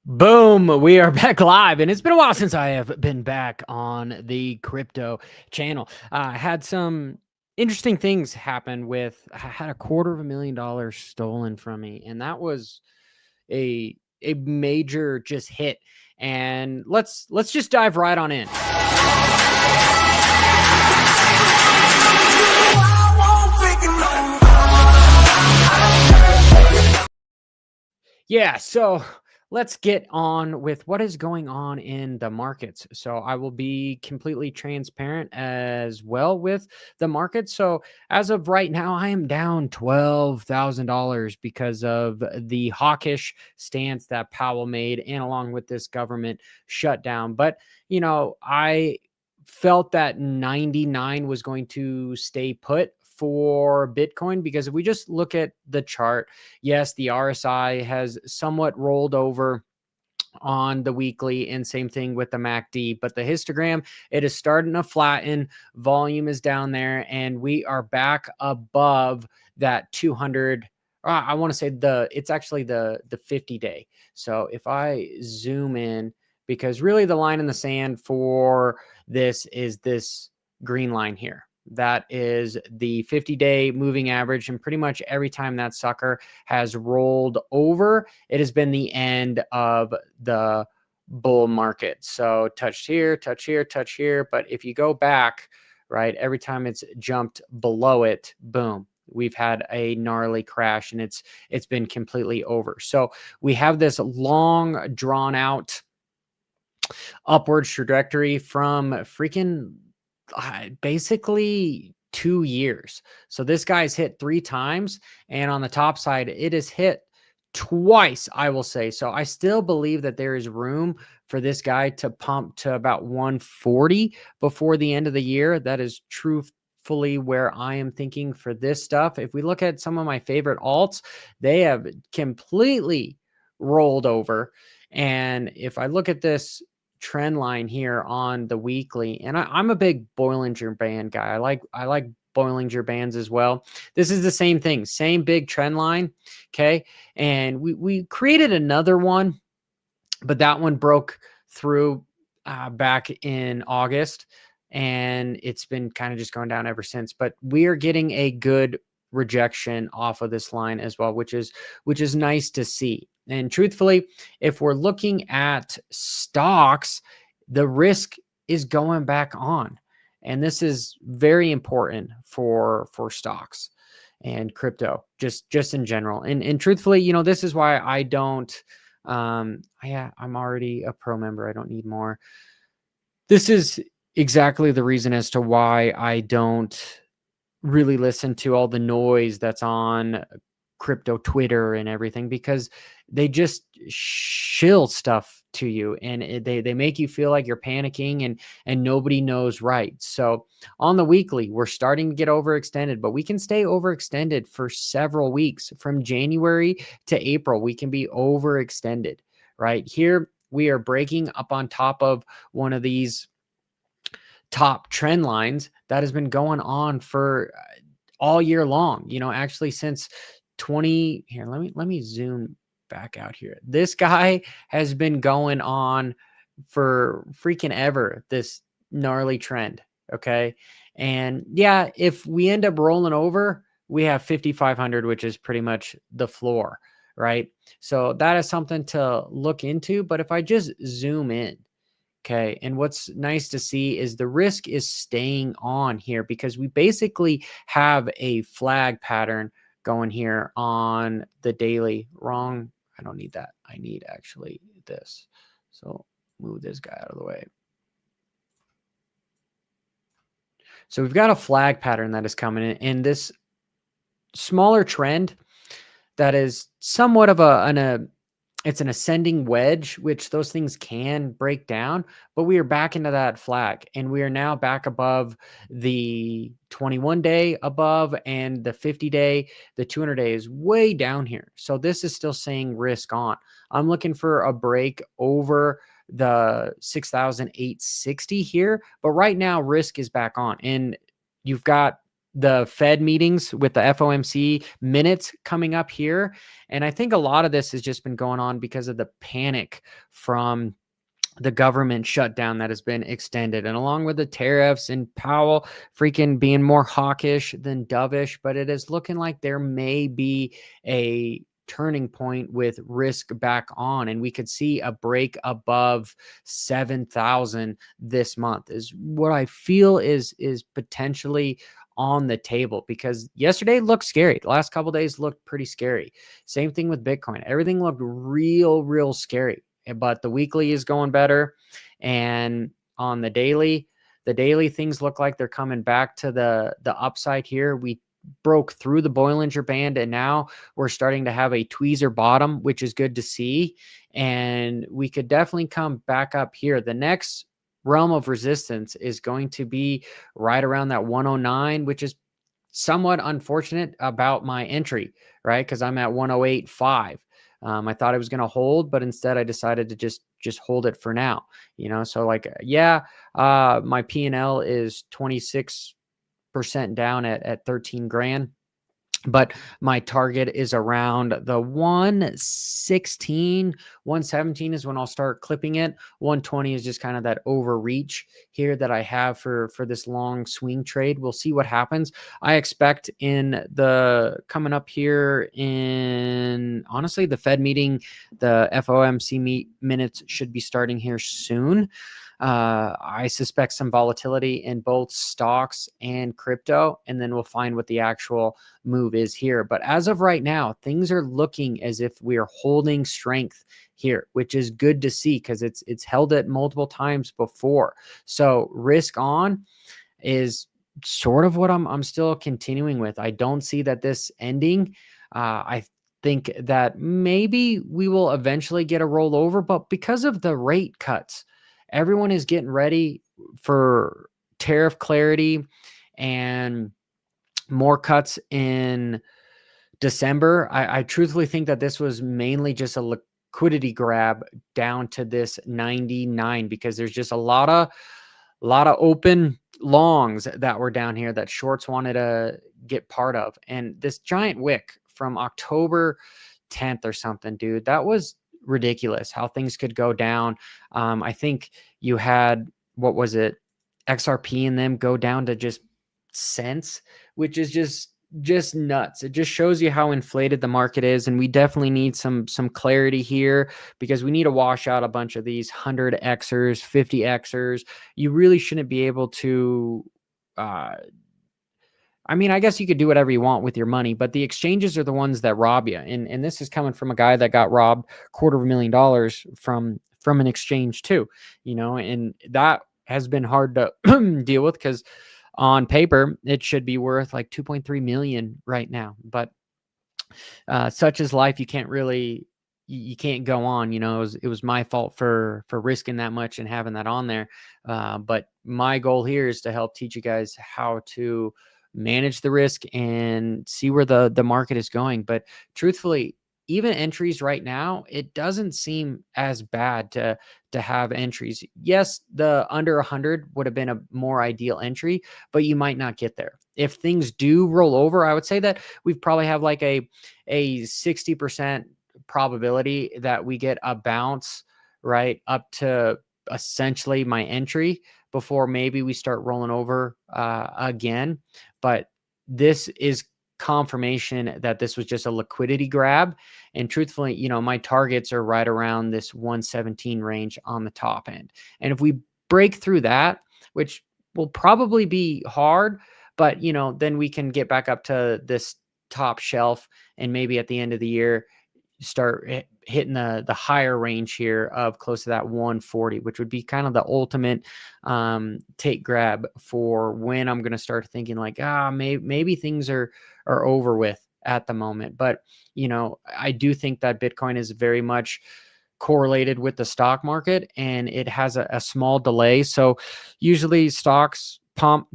Boom, we are back live, and it's been a while since I have been back on the crypto channel. I had some interesting things happen with I had $250,000 stolen from me, and that was a major just hit. And let's just dive right on in. Yeah, so let's get on with what is going on in the markets. So I will be completely transparent as well with the market. So as of right now, I am down $12,000 because of the hawkish stance that Powell made, and along with this government shutdown. But I felt that 99 was going to stay put for Bitcoin, because if we just look at the chart, yes, the RSI has somewhat rolled over on the weekly, and same thing with the MACD, but the histogram, it is starting to flatten. Volume is down there, and we are back above that 200. I want to say it's actually the 50-day. So if I zoom in, because really the line in the sand for this is this green line here. That is the 50-day moving average. And pretty much every time that sucker has rolled over, it has been the end of the bull market. So touched here, touch here, touch here. But if you go back, right, every time it's jumped below it, boom, we've had a gnarly crash, and it's been completely over. So we have this long drawn out upward trajectory from freaking basically 2 years. So this guy's hit 3 times, and on the top side, it is hit twice, I will say. So I still believe that there is room for this guy to pump to about 140 before the end of the year. That is truthfully where I am thinking for this stuff. If we look at some of my favorite alts, they have completely rolled over. And if I look at this trend line here on the weekly, and I'm a big Bollinger Band guy. I like Bollinger Bands as well. This is the same thing, same big trend line. Okay. And we created another one, but that one broke through back in August, and it's been kind of just going down ever since. But we are getting a good rejection off of this line as well, which is nice to see. And truthfully, if we're looking at stocks, the risk is going back on, and this is very important for stocks and crypto, just in general. And truthfully, this is why I don't. Yeah, I'm already a pro member. I don't need more. This is exactly the reason as to why I don't really listen to all the noise that's on crypto Twitter and everything, because they just shill stuff to you, and they make you feel like you're panicking, and nobody knows right. So on the weekly, we're starting to get overextended, but we can stay overextended for several weeks. From January to April, we can be overextended. Right here, we are breaking up on top of one of these top trend lines that has been going on for all year long, actually since 20 here. Let me zoom back out here. This guy has been going on for freaking ever, this gnarly trend. Okay. And yeah, if we end up rolling over, we have 5,500, which is pretty much the floor, right? So that is something to look into. But if I just zoom in, okay, and what's nice to see is the risk is staying on here, because we basically have a flag pattern going here on the daily. Wrong. I don't need that. I need actually this. So move this guy out of the way. So we've got a flag pattern that is coming in this smaller trend that is somewhat of it's an ascending wedge, which those things can break down, but we are back into that flag, and we are now back above the 21-day above, and the 50-day, the 200-day is way down here. So this is still saying risk on. I'm looking for a break over the 6,860 here, but right now risk is back on, and you've got the Fed meetings with the FOMC minutes coming up here. And I think a lot of this has just been going on because of the panic from the government shutdown that has been extended, and along with the tariffs and Powell freaking being more hawkish than dovish. But it is looking like there may be a turning point with risk back on, and we could see a break above 7,000 this month is what I feel is potentially on the table, because yesterday looked scary. The last couple days looked pretty scary. Same thing with Bitcoin. Everything looked real scary, but the weekly is going better. And on the daily things look like they're coming back to the upside here. We broke through the Bollinger Band, and now we're starting to have a tweezer bottom, which is good to see. And we could definitely come back up here. The next realm of resistance is going to be right around that 109, which is somewhat unfortunate about my entry, right? Because I'm at 108.5. I thought I was going to hold, but instead I decided to just hold it for now, So like, my P&L is 26% down at 13 grand. But my target is around the 116, 117 is when I'll start clipping it. 120 is just kind of that overreach here that I have for this long swing trade. We'll see what happens. I expect in the coming up here in, honestly, the Fed meeting, the FOMC minutes should be starting here soon. I suspect some volatility in both stocks and crypto, and then we'll find what the actual move is here. But as of right now, things are looking as if we are holding strength here, which is good to see because it's held it multiple times before. So risk on is sort of what I'm still continuing with. I don't see that this ending. I think that maybe we will eventually get a rollover, but because of the rate cuts, everyone is getting ready for tariff clarity and more cuts in December. I truthfully think that this was mainly just a liquidity grab down to this 99, because there's just a lot of open longs that were down here that shorts wanted to get part of. And this giant wick from October 10th or something, dude, that was ridiculous how things could go down. I think you had, what was it, XRP and them go down to just cents, which is just nuts. It just shows you how inflated the market is, and we definitely need some clarity here, because we need to wash out a bunch of these 100xers, 50xers. You really shouldn't be able to I mean, I guess you could do whatever you want with your money, but the exchanges are the ones that rob you. And this is coming from a guy that got robbed $250,000 from an exchange too, and that has been hard to deal with, because on paper it should be worth like 2.3 million right now. But such is life. You can't really, you can't go on. It was my fault for risking that much and having that on there. But my goal here is to help teach you guys how to manage the risk and see where the market is going. But truthfully, even entries right now, it doesn't seem as bad to have entries. Yes, the under 100 would have been a more ideal entry, but you might not get there. If things do roll over, I would say that we probably have like a 60% probability that we get a bounce right up to essentially my entry before maybe we start rolling over again. But this is confirmation that this was just a liquidity grab. And truthfully, my targets are right around this 117 range on the top end. And if we break through that, which will probably be hard, but then we can get back up to this top shelf, and maybe at the end of the year start hitting the higher range here of close to that 140, which would be kind of the ultimate take grab for when I'm going to start thinking like, maybe things are over with at the moment. But I do think that Bitcoin is very much correlated with the stock market, and it has a small delay. So usually stocks pump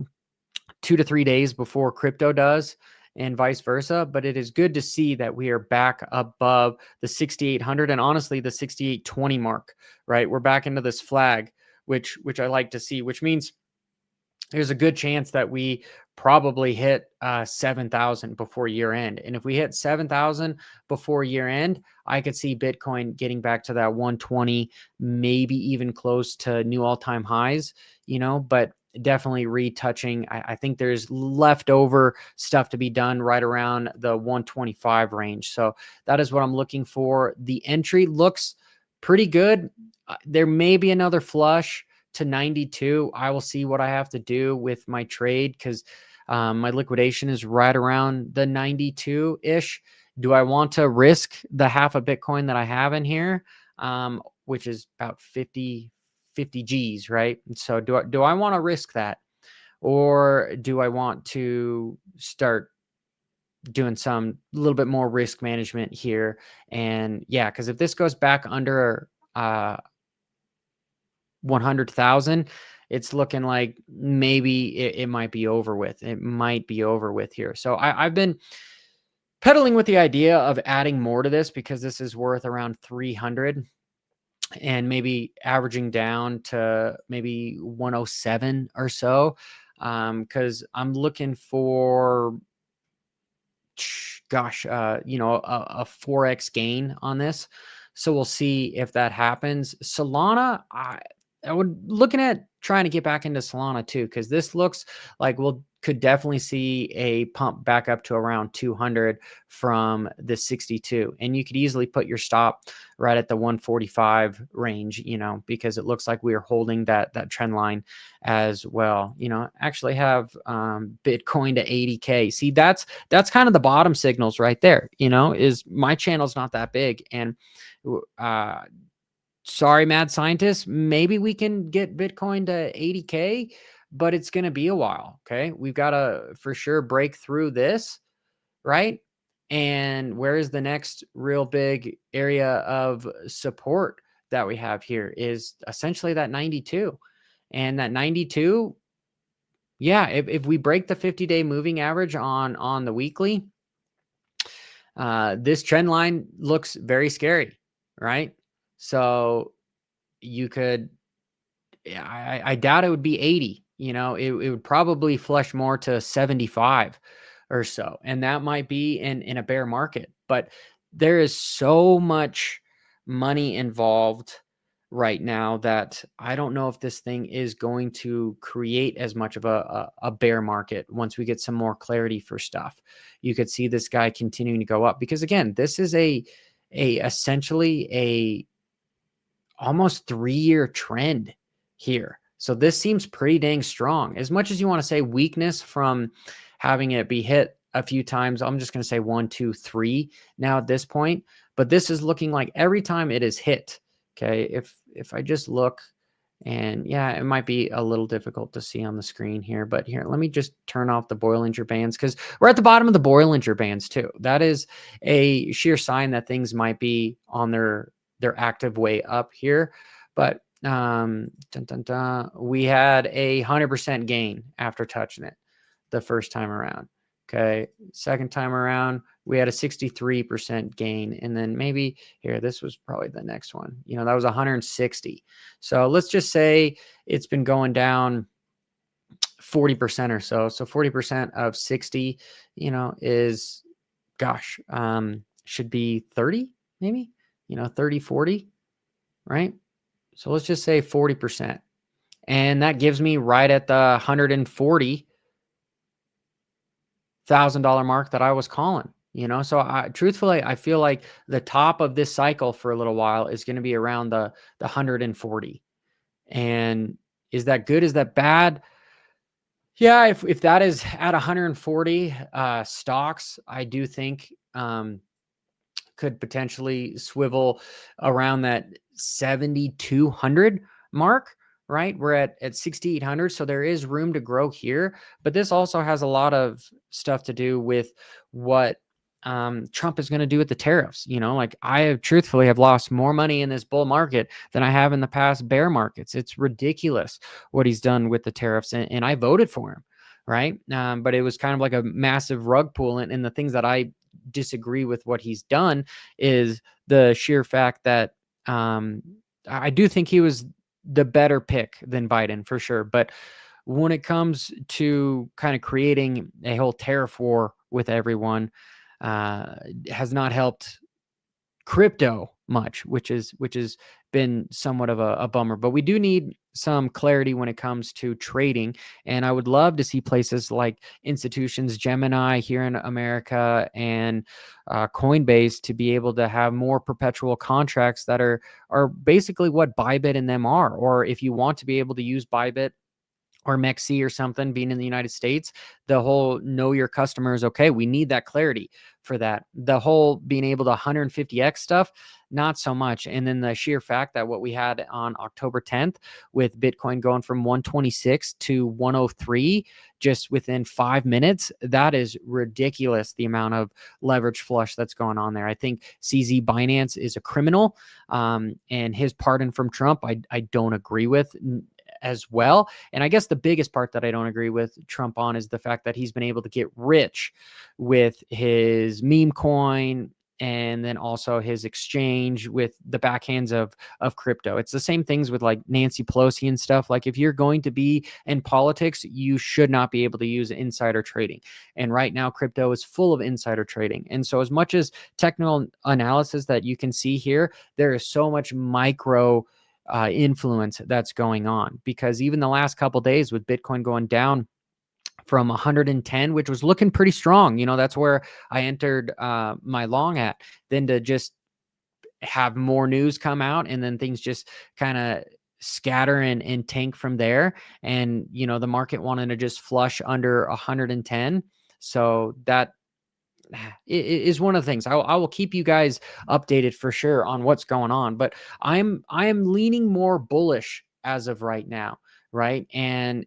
2 to 3 days before crypto does, and vice versa. But it is good to see that we are back above the 6,800 and honestly the 6,820 mark, right? We're back into this flag, which I like to see, which means there's a good chance that we probably hit 7,000 before year end. And if we hit 7,000 before year end, I could see Bitcoin getting back to that 120, maybe even close to new all-time highs, but definitely retouching. I think there's leftover stuff to be done right around the 125 range. So that is what I'm looking for. The entry looks pretty good. There may be another flush to 92. I will see what I have to do with my trade because my liquidation is right around the 92-ish. Do I want to risk the half a Bitcoin that I have in here, which is about 50 G's, right? So do I want to risk that, or do I want to start doing some little bit more risk management here? And yeah, because if this goes back under 100,000, it's looking like maybe it might be over with. It might be over with here. So I've been peddling with the idea of adding more to this because this is worth around 300 and maybe averaging down to maybe 107 or so. Because I'm looking for, gosh, a 4x gain on this. So we'll see if that happens. Solana, I would looking at trying to get back into Solana too, because this looks like could definitely see a pump back up to around 200 from the 62. And you could easily put your stop right at the 145 range, because it looks like we are holding that trend line as well. Actually have Bitcoin to 80K. See, that's kind of the bottom signals right there, is my channel's not that big. And sorry, mad scientist, maybe we can get Bitcoin to 80K, but it's going to be a while. Okay. We've got to for sure break through this, right? And where is the next real big area of support that we have here is essentially that 92. And that 92, yeah, if we break the 50-day moving average on the weekly, this trend line looks very scary, right? So you could, I doubt it would be 80, it would probably flush more to 75 or so. And that might be in a bear market, but there is so much money involved right now that I don't know if this thing is going to create as much of a bear market once we get some more clarity for stuff. You could see this guy continuing to go up because again, this is essentially a almost 3-year trend here. So this seems pretty dang strong. As much as you want to say weakness from having it be hit a few times, I'm just going to say 1, 2, 3 now at this point. But this is looking like every time it is hit. Okay, if I just look, and yeah, it might be a little difficult to see on the screen here, but here, let me just turn off the Bollinger Bands because we're at the bottom of the Bollinger Bands too. That is a sheer sign that things might be on their active way up here. But we had 100% gain after touching it the first time around. Okay, second time around, we had a 63% gain. And then maybe here, this was probably the next one. That was 160. So let's just say it's been going down 40% or so. So 40% of 60, is, gosh, should be 30, maybe, 30, 40, right? So let's just say 40%. And that gives me right at the $140,000 mark that I was calling, So truthfully, I feel like the top of this cycle for a little while is going to be around the 140. And is that good? Is that bad? Yeah, if that is at 140 stocks, I do think could potentially swivel around that 7,200 mark, right? We're at 6,800. So there is room to grow here, but this also has a lot of stuff to do with what Trump is going to do with the tariffs. Like I have truthfully have lost more money in this bull market than I have in the past bear markets. It's ridiculous what he's done with the tariffs. And I voted for him. Right. But it was kind of like a massive rug pull. And the things that I disagree with what he's done is the sheer fact that I do think he was the better pick than Biden for sure. But when it comes to kind of creating a whole tariff war with everyone, has not helped crypto much, which is been somewhat of a bummer. But we do need some clarity when it comes to trading, and I would love to see places like institutions, Gemini here in America, and Coinbase to be able to have more perpetual contracts that are basically what Bybit and them are. Or if you want to be able to use Bybit or MEXC or something, being in the United States, the whole know your customers. Okay, we need that clarity for that. The whole being able to 150x stuff, not so much. And then the sheer fact that what we had on October 10th with Bitcoin going from 126 to 103 just within 5 minutes, that is ridiculous. The amount of leverage flush that's going on there. I think CZ Binance is a criminal, and his pardon from Trump, I don't agree with as well. And I guess the biggest part that I don't agree with Trump on is the fact that he's been able to get rich with his meme coin and then also his exchange with the backhands of crypto. It's the same things with like Nancy Pelosi and stuff. Like if you're going to be in politics, you should not be able to use insider trading. And right now, crypto is full of insider trading. And so as much as technical analysis that you can see here, there is so much micro influence that's going on, because even the last couple days with Bitcoin going down from 110, which was looking pretty strong, that's where I entered my long at, then to just have more news come out and then things just kind of scatter and tank from there. And, the market wanted to just flush under 110. So that is one of the things I will keep you guys updated for sure on what's going on, but I am leaning more bullish as of right now, right? And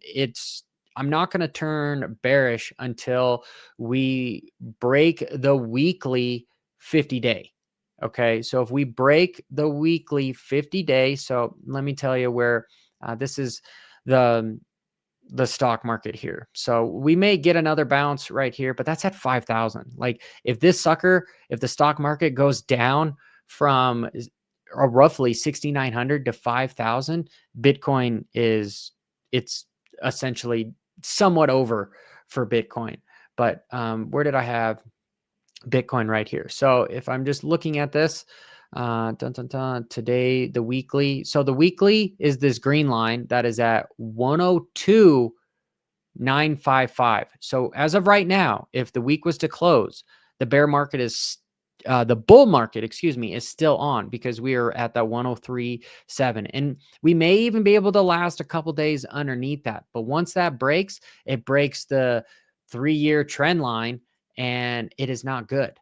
I'm not going to turn bearish until we break the weekly 50-day. Okay, so if we break the weekly 50-day, so let me tell you where this is the stock market here. So we may get another bounce right here, but that's at 5,000. Like if the stock market goes down from roughly 6,900 to 5,000, Bitcoin it's essentially somewhat over for Bitcoin. But where did I have Bitcoin? Right here. So if I'm just looking at this, today, the weekly. So the weekly is this green line that is at 102,955. So as of right now, if the week was to close, the bull market, is still on, because we are at that 103.7, and we may even be able to last a couple days underneath that. But once that breaks, it breaks the 3-year trend line, and it is not good.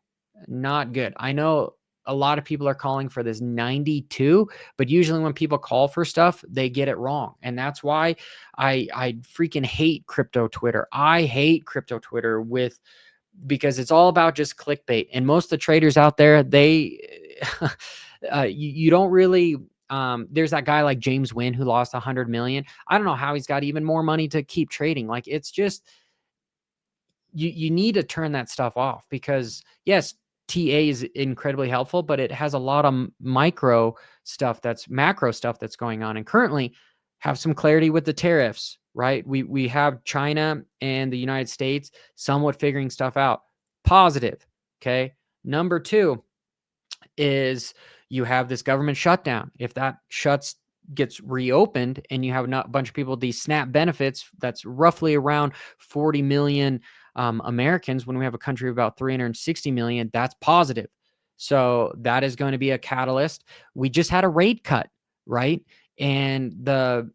Not good. I know a lot of people are calling for this 92, but usually when people call for stuff, they get it wrong. And that's why I freaking hate crypto Twitter. I hate crypto Twitter because it's all about just clickbait. And most of the traders out there, they, you don't really, there's that guy like James Wynn who lost 100 million. I don't know how he's got even more money to keep trading. Like it's just, you need to turn that stuff off, because yes, TA is incredibly helpful, but it has a lot of macro stuff that's going on. And currently have some clarity with the tariffs, right? We have China and the United States somewhat figuring stuff out. Positive. Okay. Number 2 is you have this government shutdown. If that gets reopened and you have a bunch of people, these SNAP benefits, that's roughly around 40 million Americans, when we have a country of about 360 million, that's positive. So that is going to be a catalyst. We just had a rate cut, right? And the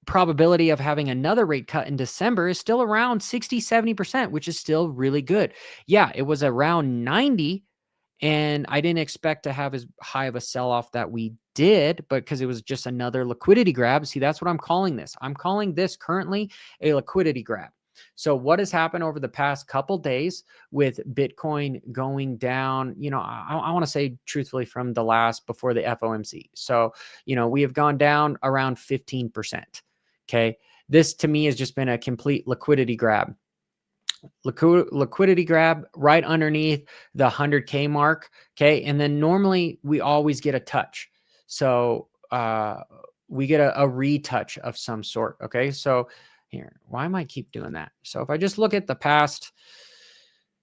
probability of having another rate cut in December is still around 60-70%, which is still really good. Yeah, it was around 90, and I didn't expect to have as high of a sell-off that we did, but because it was just another liquidity grab. See, that's what I'm calling this. I'm calling this currently a liquidity grab. So what has happened over the past couple days with Bitcoin going down, I want to say truthfully from the last before the FOMC. So, we have gone down around 15%. Okay. This to me has just been a complete liquidity grab. Liquidity grab right underneath the 100K mark. Okay. And then normally we always get a touch. So, we get a retouch of some sort. Okay. So here, why am I keep doing that? So if I just look at the past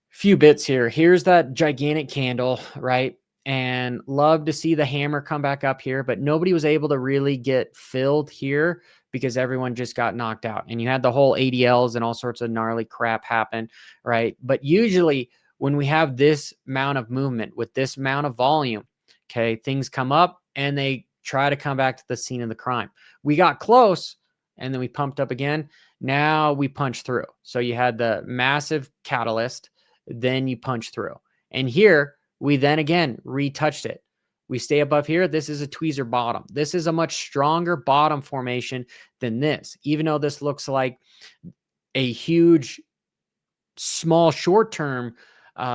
few bits here, here's that gigantic candle, right? And love to see the hammer come back up here, but nobody was able to really get filled here because everyone just got knocked out. And you had the whole ADLs and all sorts of gnarly crap happen, right? But usually when we have this amount of movement with this amount of volume, okay, things come up and they try to come back to the scene of the crime. We got close and then we pumped up again. Now we punch through. So you had the massive catalyst, then you punch through. And here we then again retouched it. We stay above here. This is a tweezer bottom. This is a much stronger bottom formation than this, even though this looks like a huge, small, short-term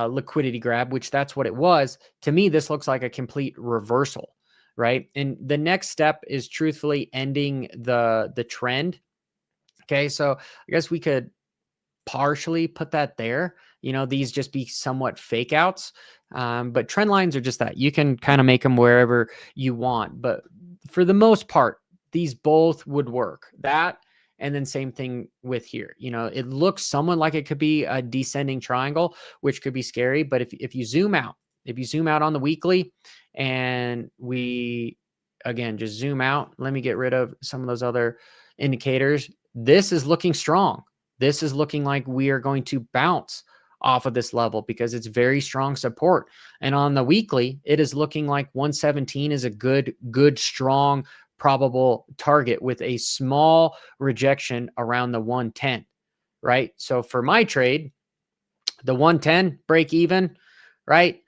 liquidity grab, which that's what it was. To me, this looks like a complete reversal, right? And the next step is truthfully ending the trend. Okay, so I guess we could partially put that there. You know, these just be somewhat fake outs. But trend lines are just that. You can kind of make them wherever you want. But for the most part, these both would work. That, and then same thing with here. You know, it looks somewhat like it could be a descending triangle, which could be scary. But if you zoom out, on the weekly and we, again, just zoom out, let me get rid of some of those other indicators. This is looking strong. This is looking like we are going to bounce off of this level because it's very strong support. And on the weekly, it is looking like 117 is a good, strong, probable target with a small rejection around the 110, right? So for my trade, the 110 break even, right?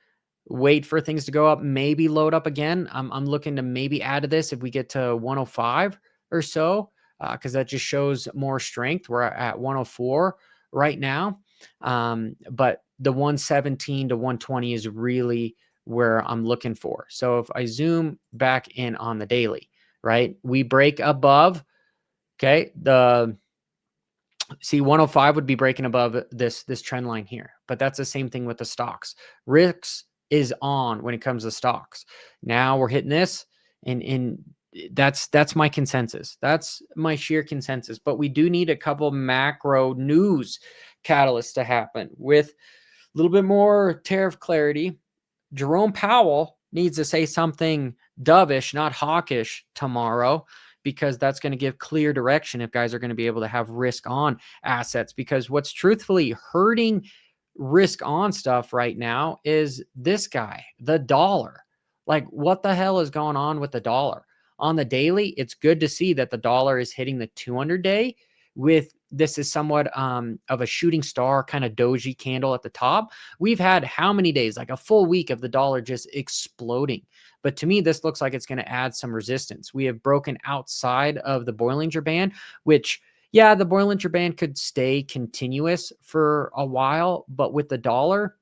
Wait for things to go up, maybe load up again. I'm looking to maybe add to this if we get to 105 or so, because that just shows more strength. We're at 104 right now. But the 117 to 120 is really where I'm looking for. So if I zoom back in on the daily, right, we break above, okay, see 105 would be breaking above this trend line here, but that's the same thing with the stocks. Risks is on when it comes to stocks. Now we're hitting this, and that's my consensus. That's my sheer consensus. But we do need a couple macro news catalysts to happen with a little bit more tariff clarity. Jerome Powell needs to say something dovish, not hawkish, tomorrow, because that's going to give clear direction if guys are going to be able to have risk on assets. Because what's truthfully hurting risk on stuff right now is this guy, the dollar. Like, what the hell is going on with the dollar? On the daily, it's good to see that the dollar is hitting the 200-day with this is somewhat of a shooting star kind of doji candle at the top. We've had how many days, like a full week of the dollar just exploding. But to me, this looks like it's going to add some resistance. We have broken outside of the Bollinger Band, which, yeah, the Bollinger Band could stay continuous for a while. But with the dollar,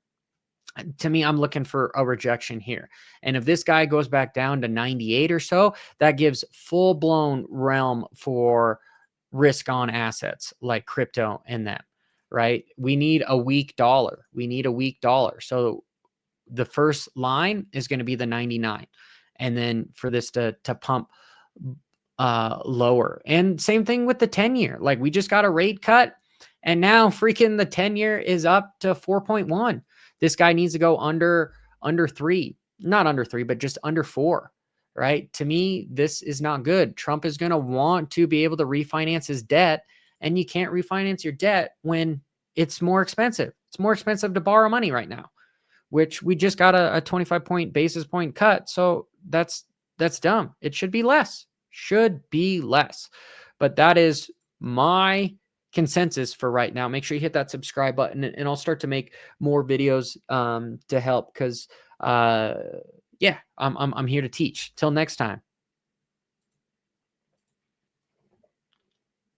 to me, I'm looking for a rejection here. And if this guy goes back down to 98 or so, that gives full-blown realm for risk on assets like crypto and them, right? We need a weak dollar. So the first line is going to be the 99. And then for this to pump lower. And same thing with the 10-year. Like, we just got a rate cut, and now freaking the 10-year is up to 4.1. This guy needs to go under 3, not under 3, but just under 4, right? To me, this is not good. Trump is going to want to be able to refinance his debt, and you can't refinance your debt when it's more expensive. It's more expensive to borrow money right now, which we just got a 25 basis point cut. So that's dumb. It should be less. But that is my consensus for right now. Make sure you hit that subscribe button, and I'll start to make more videos to help, because yeah, I'm here to teach. Till next time.